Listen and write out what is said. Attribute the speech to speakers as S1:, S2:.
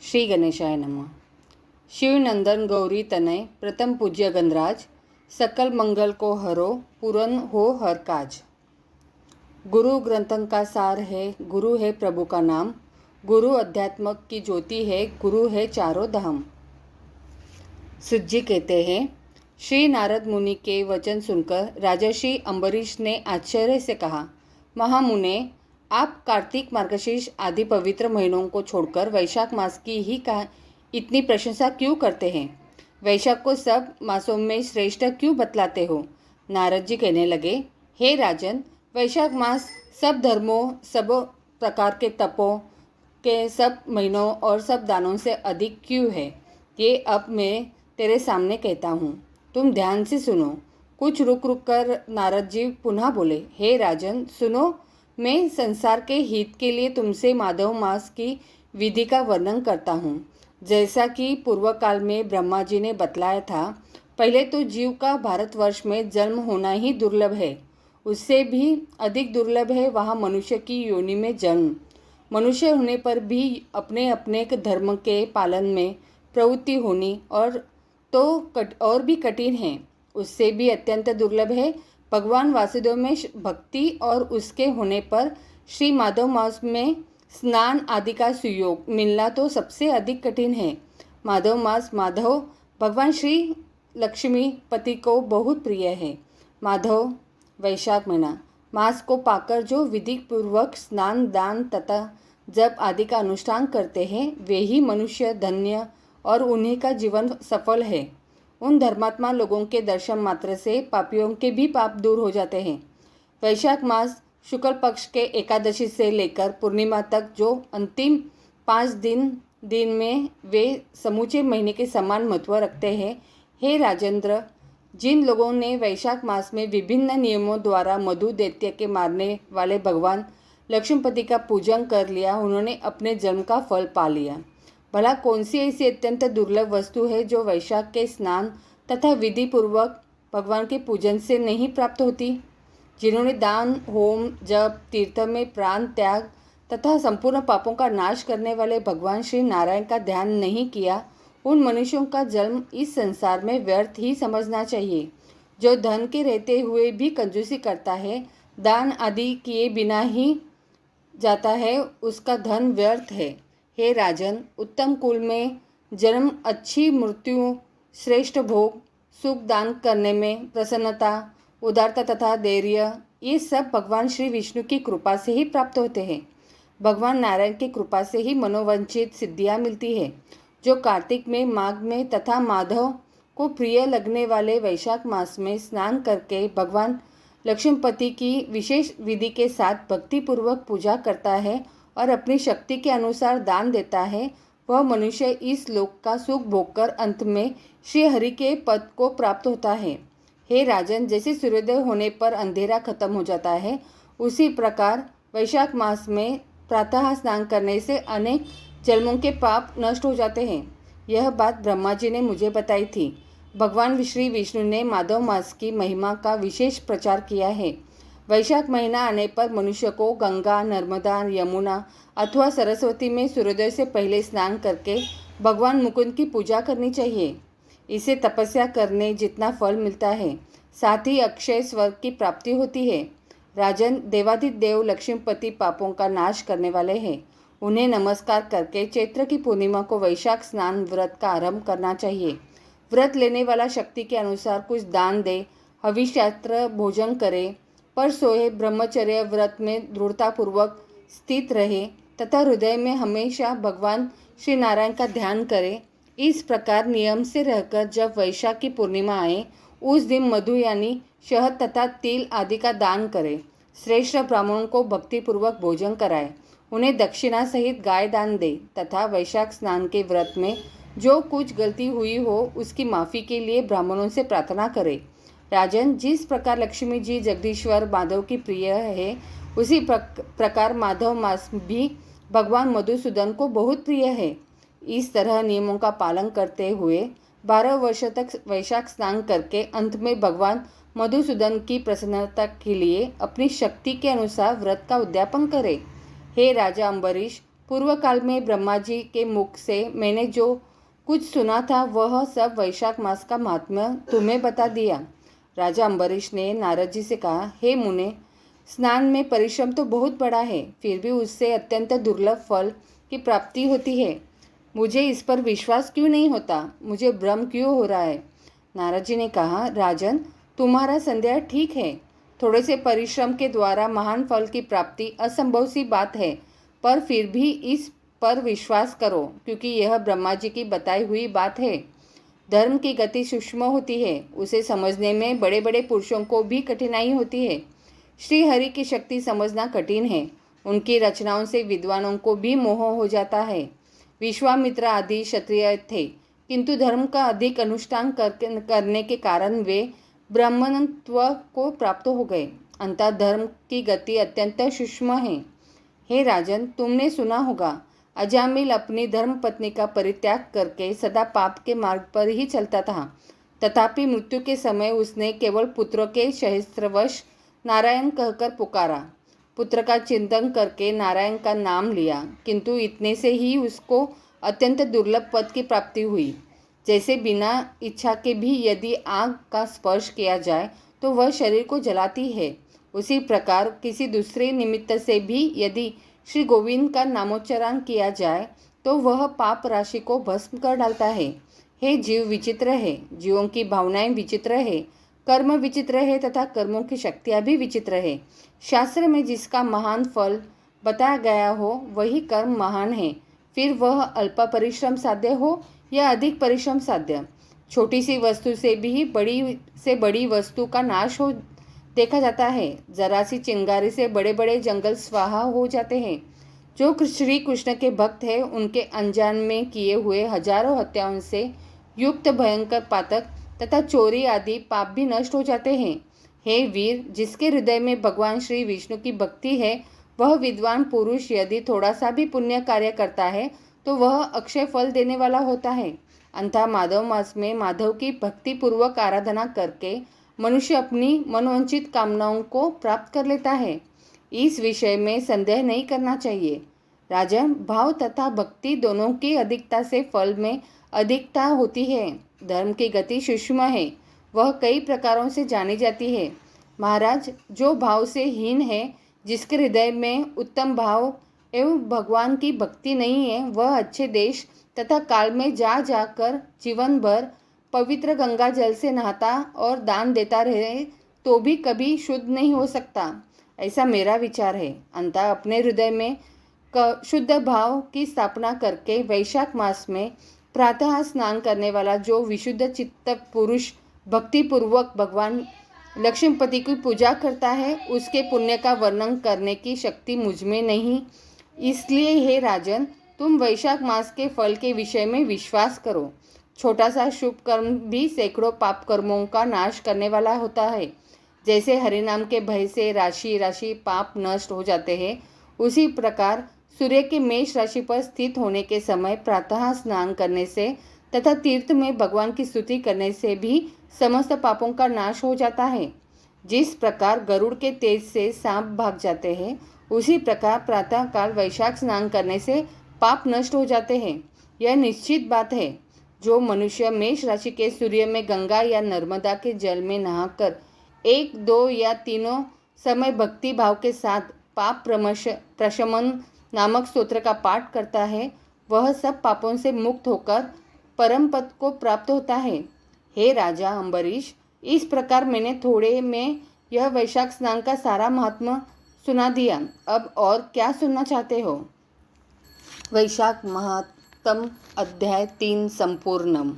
S1: श्री गणेशाय नमः। शिवनंदन गौरी तनय प्रथम पूज्य गणराज, सकल मंगल को हरो पूरन हो हर काज। गुरु ग्रंथन का सार है, गुरु है प्रभु का नाम, गुरु अध्यात्म की ज्योति है, गुरु है चारों धाम। सुज्जी कहते हैं, श्री नारद मुनि के वचन सुनकर राजर्षि अम्बरीश ने आश्चर्य से कहा, महामुने, आप कार्तिक मार्गशीर्ष आदि पवित्र महीनों को छोड़कर वैशाख मास की ही इतनी प्रशंसा क्यों करते हैं? वैशाख को सब मासों में श्रेष्ठ क्यों बतलाते हो? नारद जी कहने लगे, हे राजन, वैशाख मास सब धर्मों, सब प्रकार के तपों के, सब महीनों और सब दानों से अधिक क्यों है? ये अब मैं तेरे सामने कहता हूँ, तुम ध्यान से सुनो। कुछ रुक रुक कर नारद जी पुनः बोले, हे राजन, सुनो, मैं संसार के हित के लिए तुमसे माधव मास की विधि का वर्णन करता हूँ। जैसा कि पूर्व काल में ब्रह्मा जी ने बतलाया था, पहले तो जीव का भारतवर्ष में जन्म होना ही दुर्लभ है, उससे भी अधिक दुर्लभ है वहाँ मनुष्य की योनि में जन्म। मनुष्य होने पर भी अपने अपने धर्म के पालन में प्रवृत्ति होनी और भी कठिन है, उससे भी अत्यंत दुर्लभ है भगवान वासुदेव में भक्ति और उसके होने पर श्री माधव मास में स्नान आदि का सुयोग मिलना तो सबसे अधिक कठिन है। माधव मास माधव भगवान श्री लक्ष्मीपति को बहुत प्रिय है। माधव वैशाख महीना मास को पाकर जो विधि पूर्वक स्नान, दान तथा जप आदि का अनुष्ठान करते हैं, वे ही मनुष्य धन्य और उन्हीं का जीवन सफल है। उन धर्मात्मा लोगों के दर्शन मात्र से पापियों के भी पाप दूर हो जाते हैं। वैशाख मास शुक्ल पक्ष के एकादशी से लेकर पूर्णिमा तक जो अंतिम 5 दिन में वे समूचे महीने के समान महत्व रखते हैं। हे राजेंद्र, जिन लोगों ने वैशाख मास में विभिन्न नियमों द्वारा मधु दैत्य के मारने वाले भगवान लक्ष्मीपति का पूजन कर लिया, उन्होंने अपने जन्म का फल पा लिया। भला कौन सी ऐसी अत्यंत दुर्लभ वस्तु है जो वैशाख के स्नान तथा विधि पूर्वक भगवान के पूजन से नहीं प्राप्त होती? जिन्होंने दान, होम, जप, तीर्थ में प्राण त्याग तथा संपूर्ण पापों का नाश करने वाले भगवान श्री नारायण का ध्यान नहीं किया, उन मनुष्यों का जन्म इस संसार में व्यर्थ ही समझना चाहिए। जो धन के रहते हुए भी कंजूसी करता है, दान आदि किए बिना ही जाता है, उसका धन व्यर्थ है। हे राजन, उत्तम कुल में जन्म, अच्छी मृत्यु, श्रेष्ठ भोग, सुख दान करने में प्रसन्नता, उदारता तथा धैर्य, ये सब भगवान श्री विष्णु की कृपा से ही प्राप्त होते हैं। भगवान नारायण की कृपा से ही मनोवांछित सिद्धियाँ मिलती है। जो कार्तिक में, माघ में तथा माधव को प्रिय लगने वाले वैशाख मास में स्नान करके भगवान लक्ष्मीपति की विशेष विधि के साथ भक्तिपूर्वक पूजा करता है और अपनी शक्ति के अनुसार दान देता है, वह मनुष्य इस लोक का सुख भोगकर अंत में श्री हरि के पद को प्राप्त होता है। हे राजन, जैसे सूर्योदय होने पर अंधेरा खत्म हो जाता है, उसी प्रकार वैशाख मास में प्रातः स्नान करने से अनेक जन्मों के पाप नष्ट हो जाते हैं। यह बात ब्रह्मा जी ने मुझे बताई थी। भगवान श्री विष्णु ने माधव मास की महिमा का विशेष प्रचार किया है। वैशाख महीना आने पर मनुष्य को गंगा, नर्मदा, यमुना अथवा सरस्वती में सूर्योदय से पहले स्नान करके भगवान मुकुंद की पूजा करनी चाहिए। इसे तपस्या करने जितना फल मिलता है, साथ ही अक्षय स्वर्ग की प्राप्ति होती है। राजन, देवाधिदेव लक्ष्मीपति पापों का नाश करने वाले हैं। उन्हें नमस्कार करके चैत्र की पूर्णिमा को वैशाख स्नान व्रत का आरंभ करना चाहिए। व्रत लेने वाला शक्ति के अनुसार कुछ दान दे, हविष्यास्त्र भोजन करे, पर सोए, ब्रह्मचर्य व्रत में दृढ़तापूर्वक स्थित रहे तथा हृदय में हमेशा भगवान श्री नारायण का ध्यान करे। इस प्रकार नियम से रहकर जब वैशाख की पूर्णिमा आए, उस दिन मधु यानी शहद तथा तिल आदि का दान करे। श्रेष्ठ ब्राह्मणों को भक्तिपूर्वक भोजन कराए, उन्हें दक्षिणा सहित गाय दान दे तथा वैशाख स्नान के व्रत में जो कुछ गलती हुई हो उसकी माफ़ी के लिए ब्राह्मणों से प्रार्थना करे। राजन, जिस प्रकार लक्ष्मी जी जगदीश्वर माधव की प्रिय है, उसी प्रकार माधव मास भी भगवान मधुसूदन को बहुत प्रिय है। इस तरह नियमों का पालन करते हुए 12 वर्ष तक वैशाख स्नान करके अंत में भगवान मधुसूदन की प्रसन्नता के लिए अपनी शक्ति के अनुसार व्रत का उद्यापन करे। हे राजा अम्बरीश, पूर्व काल में ब्रह्मा जी के मुख से मैंने जो कुछ सुना था वह सब वैशाख मास का महात्म्य तुम्हें बता दिया। राजा अम्बरीश ने नारद जी से कहा, हे मुने, स्नान में परिश्रम तो बहुत बड़ा है, फिर भी उससे अत्यंत दुर्लभ फल की प्राप्ति होती है। मुझे इस पर विश्वास क्यों नहीं होता? मुझे भ्रम क्यों हो रहा है? नारद जी ने कहा, राजन, तुम्हारा संदेह ठीक है। थोड़े से परिश्रम के द्वारा महान फल की प्राप्ति असंभव सी बात है, पर फिर भी इस पर विश्वास करो, क्योंकि यह ब्रह्मा जी की बताई हुई बात है। धर्म की गति सूक्ष्म होती है, उसे समझने में बड़े बड़े पुरुषों को भी कठिनाई होती है। श्री हरि की शक्ति समझना कठिन है, उनकी रचनाओं से विद्वानों को भी मोह हो जाता है। विश्वामित्र आदि क्षत्रिय थे, किंतु धर्म का अधिक अनुष्ठान करने के कारण वे ब्राह्मणत्व को प्राप्त हो गए। अंततः धर्म की गति अत्यंत सूक्ष्म है। हे राजन, तुमने सुना होगा, अजामिल अपनी धर्म पत्नी का परित्याग करके सदा पाप के मार्ग पर ही चलता था, तथापि मृत्यु के समय उसने केवल पुत्रों के सहस्त्रवश नारायण कहकर पुकारा। पुत्र का चिंतन करके नारायण का नाम लिया, किंतु इतने से ही उसको अत्यंत दुर्लभ पद की प्राप्ति हुई। जैसे बिना इच्छा के भी यदि आग का स्पर्श किया जाए तो वह शरीर को जलाती है, उसी प्रकार किसी दूसरे निमित्त से भी यदि श्री गोविंद का नामोच्चारण किया जाए तो वह पाप राशि को भस्म कर डालता है। हे जीव विचित्र है, जीवों की भावनाएं विचित्र है, कर्म विचित्र है तथा कर्मों की शक्तियाँ भी विचित्र है। शास्त्र में जिसका महान फल बताया गया हो वही कर्म महान है, फिर वह अल्प परिश्रम साध्य हो या अधिक परिश्रम साध्य। छोटी सी वस्तु से भी बड़ी वस्तु का नाश हो देखा जाता है। जरा सी चिंगारी से बड़े बड़े जंगल स्वाहा हो जाते हैं। जो श्री कृष्ण के भक्त हैं उनके अनजान में किए हुए हजारों हत्याओं से युक्त भयंकर पातक तथा चोरी आदि पाप भी नष्ट हो जाते हैं। हे वीर, जिसके हृदय में भगवान श्री विष्णु की भक्ति है वह विद्वान पुरुष यदि थोड़ा सा भी पुण्य कार्य करता है तो वह अक्षय फल देने वाला होता है। अंततः माधव मास में माधव की भक्ति पूर्वक आराधना करके मनुष्य अपनी मनोवांछित कामनाओं को प्राप्त कर लेता है। इस विषय में संदेह नहीं करना चाहिए। राजन, भाव तथा भक्ति दोनों की अधिकता से फल में अधिकता होती है। धर्म की गति सूक्ष्म है, वह कई प्रकारों से जानी जाती है। महाराज, जो भाव से हीन है, जिसके हृदय में उत्तम भाव एवं भगवान की भक्ति नहीं है, वह अच्छे देश तथा काल में जा जाकर जीवन भर पवित्र गंगा जल से नहाता और दान देता रहे तो भी कभी शुद्ध नहीं हो सकता, ऐसा मेरा विचार है। अंततः अपने हृदय में शुद्ध भाव की स्थापना करके वैशाख मास में प्रातः स्नान करने वाला जो विशुद्ध चित्त पुरुष भक्तिपूर्वक भगवान लक्ष्मीपति की पूजा करता है, उसके पुण्य का वर्णन करने की शक्ति मुझ में नहीं। इसलिए हे राजन, तुम वैशाख मास के फल के विषय में विश्वास करो। छोटा सा शुभ कर्म भी सैकड़ों पाप कर्मों का नाश करने वाला होता है। जैसे हरिनाम के भय से राशि राशि पाप नष्ट हो जाते हैं, उसी प्रकार सूर्य के मेष राशि पर स्थित होने के समय प्रातः स्नान करने से तथा तीर्थ में भगवान की स्तुति करने से भी समस्त पापों का नाश हो जाता है। जिस प्रकार गरुड़ के तेज से सांप भाग जाते हैं, उसी प्रकार प्रातः काल वैशाख स्नान करने से पाप नष्ट हो जाते हैं। यह निश्चित बात है। जो मनुष्य मेष राशि के सूर्य में गंगा या नर्मदा के जल में नहाकर 1, 2 या तीनों समय भक्ति भाव के साथ पाप प्रशमन नामक स्तोत्र का पाठ करता है, वह सब पापों से मुक्त होकर परम पद को प्राप्त होता है। हे राजा अम्बरीश, इस प्रकार मैंने थोड़े में यह वैशाख स्नान का सारा महात्मा सुना दिया। अब और क्या सुनना चाहते हो? वैशाख महात्म अध्याय 3 संपूर्णम।